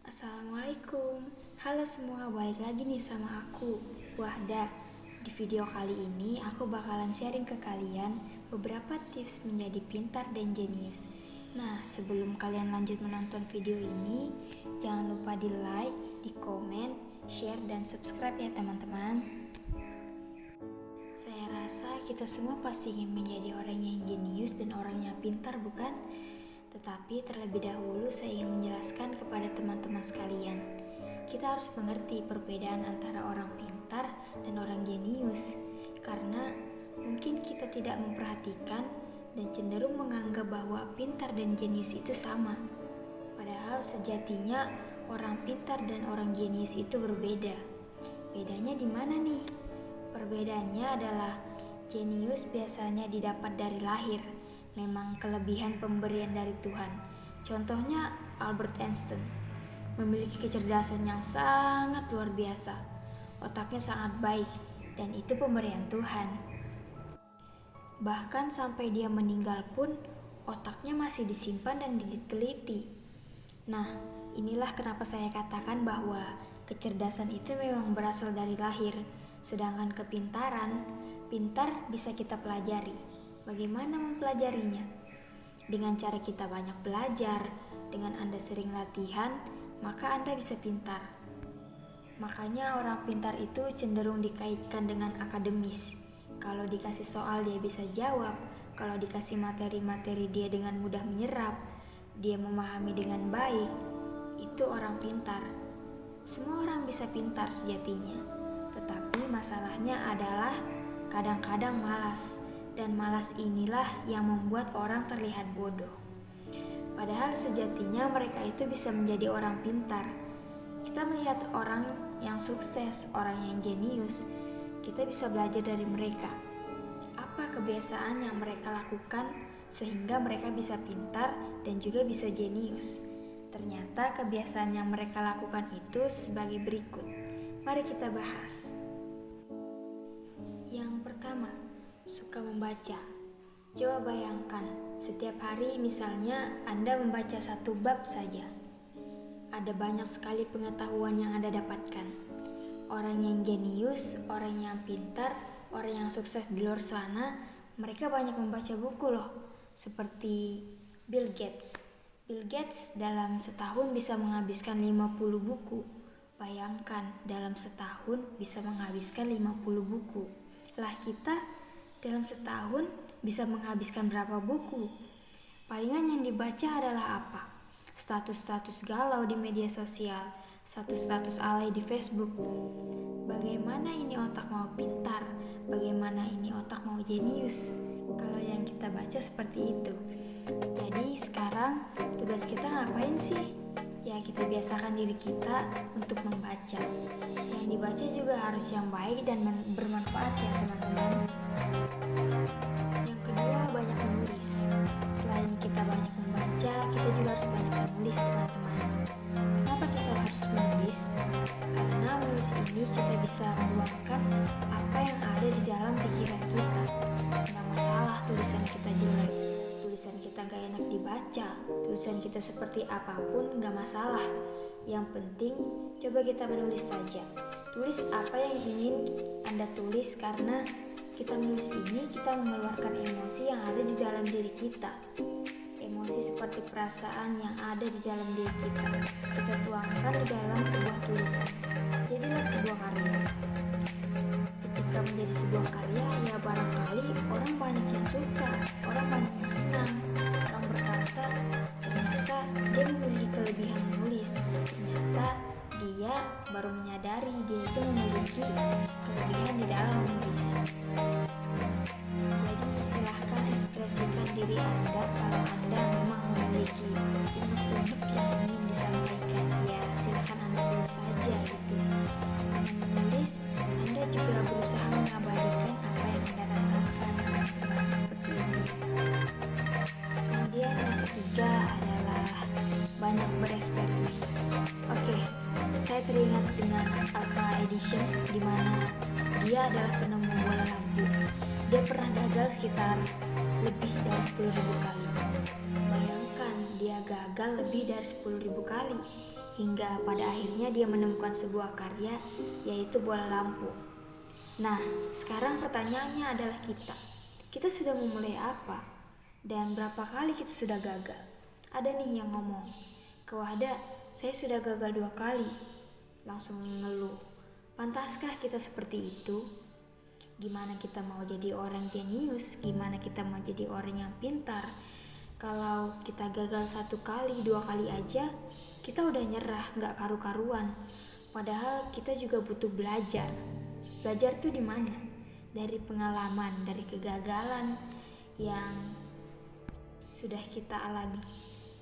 Assalamualaikum. Halo semua, balik lagi nih sama aku, Wahda. Di video kali ini aku bakalan sharing ke kalian beberapa tips menjadi pintar dan jenius. Nah, sebelum kalian lanjut menonton video ini, jangan lupa di like, di komen, share, dan subscribe ya teman-teman. Saya rasa kita semua pasti ingin menjadi orang yang jenius dan orang yang pintar, bukan? Tetapi terlebih dahulu saya ingin menjelaskan kepada teman-teman sekalian. Kita harus mengerti perbedaan antara orang pintar dan orang jenius. Karena mungkin kita tidak memperhatikan dan cenderung menganggap bahwa pintar dan jenius itu sama. Padahal sejatinya orang pintar dan orang jenius itu berbeda. Bedanya di mana nih? Perbedaannya adalah jenius biasanya didapat dari lahir. Memang kelebihan pemberian dari Tuhan. Contohnya Albert Einstein memiliki kecerdasan yang sangat luar biasa. Otaknya sangat baik dan itu pemberian Tuhan. Bahkan sampai dia meninggal pun otaknya masih disimpan dan diteliti. Nah, inilah kenapa saya katakan bahwa kecerdasan itu memang berasal dari lahir. Sedangkan kepintaran, pintar bisa kita pelajari. Bagaimana mempelajarinya? Dengan cara kita banyak belajar, dengan Anda sering latihan, maka Anda bisa pintar. Makanya orang pintar itu cenderung dikaitkan dengan akademis. Kalau dikasih soal dia bisa jawab, kalau dikasih materi-materi dia dengan mudah menyerap, dia memahami dengan baik, itu orang pintar. Semua orang bisa pintar sejatinya, tetapi masalahnya adalah kadang-kadang malas. Dan malas inilah yang membuat orang terlihat bodoh. Padahal sejatinya mereka itu bisa menjadi orang pintar. Kita melihat orang yang sukses, orang yang jenius, kita bisa belajar dari mereka. Apa kebiasaan yang mereka lakukan sehingga mereka bisa pintar dan juga bisa jenius? Ternyata kebiasaan yang mereka lakukan itu sebagai berikut. Mari kita bahas. Yang pertama, suka membaca. Coba bayangkan, setiap hari misalnya Anda membaca satu bab saja. Ada banyak sekali pengetahuan yang Anda dapatkan. Orang yang jenius, orang yang pintar, orang yang sukses di luar sana, mereka banyak membaca buku loh. Seperti Bill Gates. Bill Gates dalam setahun bisa menghabiskan 50 buku. Bayangkan, dalam setahun bisa menghabiskan 50 buku. Lah kita dalam setahun bisa menghabiskan berapa buku? Palingan yang dibaca adalah apa? Status-status galau di media sosial, status-status alay di Facebook. Bagaimana ini otak mau pintar? Bagaimana ini otak mau jenius? Kalau yang kita baca seperti itu. Jadi sekarang tugas kita ngapain sih? Ya kita biasakan diri kita untuk membaca. Yang dibaca juga harus yang baik dan bermanfaat ya teman-teman. Yang kedua, banyak menulis. Selain kita banyak membaca, kita juga harus banyak menulis teman-teman. Kenapa kita harus menulis? Karena menulis ini kita bisa meluapkan apa yang ada di dalam pikiran kita. Gak masalah tulisan kita jelek, tulisan kita gak enak dibaca, tulisan kita seperti apapun gak masalah. Yang penting coba kita menulis saja. Tulis apa yang ingin Anda tulis, karena kita menulis ini kita mengeluarkan emosi yang ada di dalam diri kita. Emosi seperti perasaan yang ada di dalam diri kita tuangkan di dalam sebuah tulisan. Jadilah sebuah karya. Ketika menjadi sebuah karya, ya barangkali orang banyak yang suka, orang banyak yang senang. Orang berkata, ternyata dia memiliki kelebihan menulis. Ternyata dia baru menyadari dia itu memiliki kelebihan di dalam menulis. Jadi silahkan ekspresikan diri Anda kalau Anda memang memiliki unek-unek yang ingin disampaikan. Ya silahkan Anda tulis saja gitu. Dengan menulis, Anda juga berusaha mengabadikan apa yang Anda rasakan, teman-teman, seperti itu. Kemudian yang ketiga adalah banyak bereksperimen. Oke, saya teringat dengan Alpha Edison, di mana dia adalah penemu bola lampu. Dia pernah gagal sekitar lebih dari 10.000 kali. Bayangkan, dia gagal lebih dari 10.000 kali. hingga pada akhirnya dia menemukan sebuah karya, yaitu bola lampu. Nah, sekarang pertanyaannya adalah kita sudah memulai apa? Dan berapa kali kita sudah gagal? Ada nih yang ngomong, "Kewada, saya sudah gagal 2 kali." Langsung ngeluh. Pantaskah kita seperti itu? Gimana kita mau jadi orang jenius? Gimana kita mau jadi orang yang pintar? Kalau kita gagal 1 kali, 2 kali aja, kita udah nyerah, gak karu-karuan. Padahal kita juga butuh belajar. Belajar tuh di mana? Dari pengalaman, dari kegagalan yang sudah kita alami.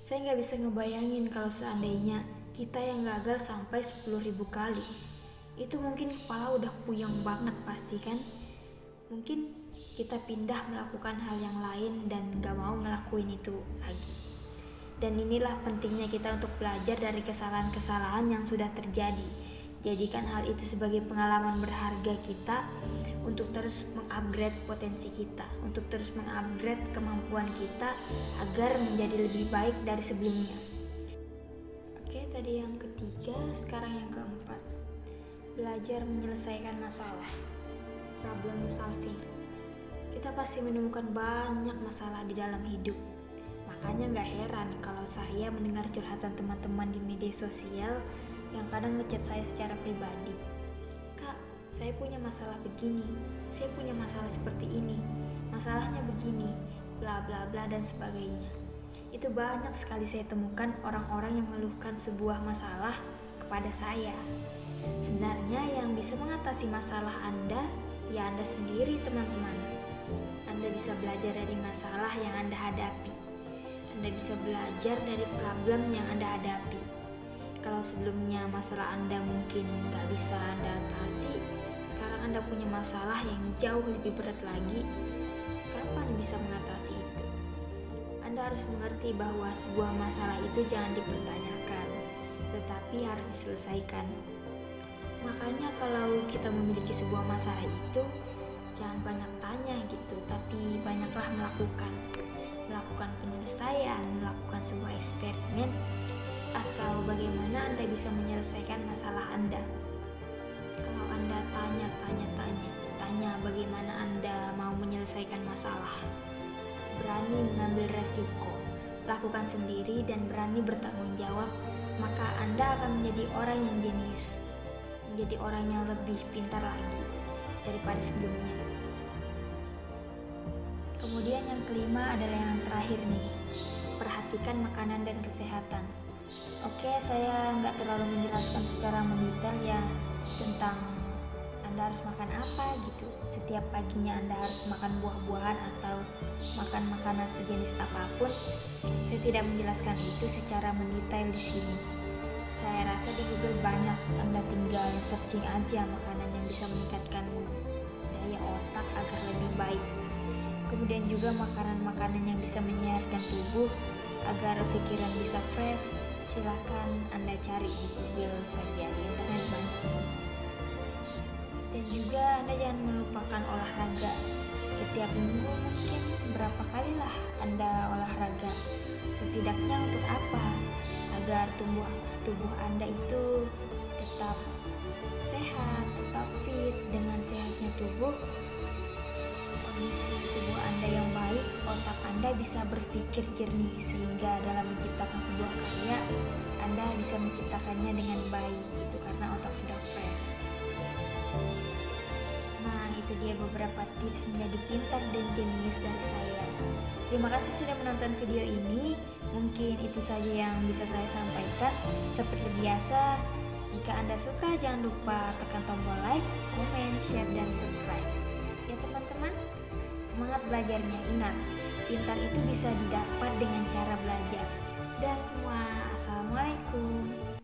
Saya gak bisa ngebayangin kalau seandainya kita yang gagal sampai 10.000 kali. Itu mungkin kepala udah puyeng banget pasti kan? Mungkin kita pindah melakukan hal yang lain dan gak mau ngelakuin itu lagi. Dan inilah pentingnya kita untuk belajar dari kesalahan-kesalahan yang sudah terjadi. Jadikan hal itu sebagai pengalaman berharga kita untuk terus mengupgrade potensi kita, untuk terus mengupgrade kemampuan kita agar menjadi lebih baik dari sebelumnya. Oke, tadi yang ketiga, sekarang yang keempat. Belajar menyelesaikan masalah. Problem solving. Kita pasti menemukan banyak masalah di dalam hidup. Makanya gak heran kalau saya mendengar curhatan teman-teman di media sosial yang kadang ngechat saya secara pribadi. "Kak, saya punya masalah begini, saya punya masalah seperti ini, masalahnya begini, bla bla bla dan sebagainya." Itu banyak sekali saya temukan orang-orang yang mengeluhkan sebuah masalah kepada saya. Sebenarnya yang bisa mengatasi masalah Anda, ya Anda sendiri teman-teman. Anda bisa belajar dari masalah yang Anda hadapi. Anda bisa belajar dari problem yang Anda hadapi. Kalau sebelumnya masalah Anda mungkin gak bisa Anda atasi, sekarang Anda punya masalah yang jauh lebih berat lagi. Kapan bisa mengatasi itu? Anda harus mengerti bahwa sebuah masalah itu jangan dipertanyakan, tetapi harus diselesaikan. Makanya kalau kita memiliki sebuah masalah itu, jangan banyak tanya gitu, tapi banyaklah melakukan penyelesaian, melakukan sebuah eksperimen, atau bagaimana Anda bisa menyelesaikan masalah Anda. Kalau Anda tanya bagaimana Anda mau menyelesaikan masalah, berani mengambil resiko, lakukan sendiri dan berani bertanggung jawab, maka Anda akan menjadi orang yang jenius, menjadi orang yang lebih pintar lagi daripada sebelumnya. Kemudian yang kelima adalah yang terakhir nih, perhatikan makanan dan kesehatan. Oke, saya nggak terlalu menjelaskan secara mendetail ya tentang Anda harus makan apa gitu. Setiap paginya Anda harus makan buah-buahan atau makan makanan sejenis apapun. Saya tidak menjelaskan itu secara mendetail di sini. Saya rasa di Google banyak, Anda tinggal searching aja makanan yang bisa meningkatkan daya otak agar lebih baik. Kemudian juga makanan-makanan yang bisa menyehatkan tubuh agar pikiran bisa fresh. Silakan Anda cari di Google saja, di internet banyak. Dan juga Anda jangan melupakan olahraga. Setiap minggu mungkin berapa kalilah Anda olahraga. Setidaknya untuk apa? Agar tubuh Anda itu tetap sehat, tetap fit. Dengan sehatnya tubuh, kondisi tubuh Anda yang baik, otak Anda bisa berpikir jernih sehingga dalam menciptakan sebuah karya Anda bisa menciptakannya dengan baik gitu karena otak sudah fresh. Nah, itu dia beberapa tips menjadi pintar dan jenius dari saya. Terima kasih sudah menonton video ini. Mungkin itu saja yang bisa saya sampaikan. Seperti biasa, jika Anda suka jangan lupa tekan tombol like, komen, share, dan subscribe. Ya teman-teman, semangat belajarnya. Ingat, pintar itu bisa didapat dengan cara belajar. Dah semua, assalamualaikum.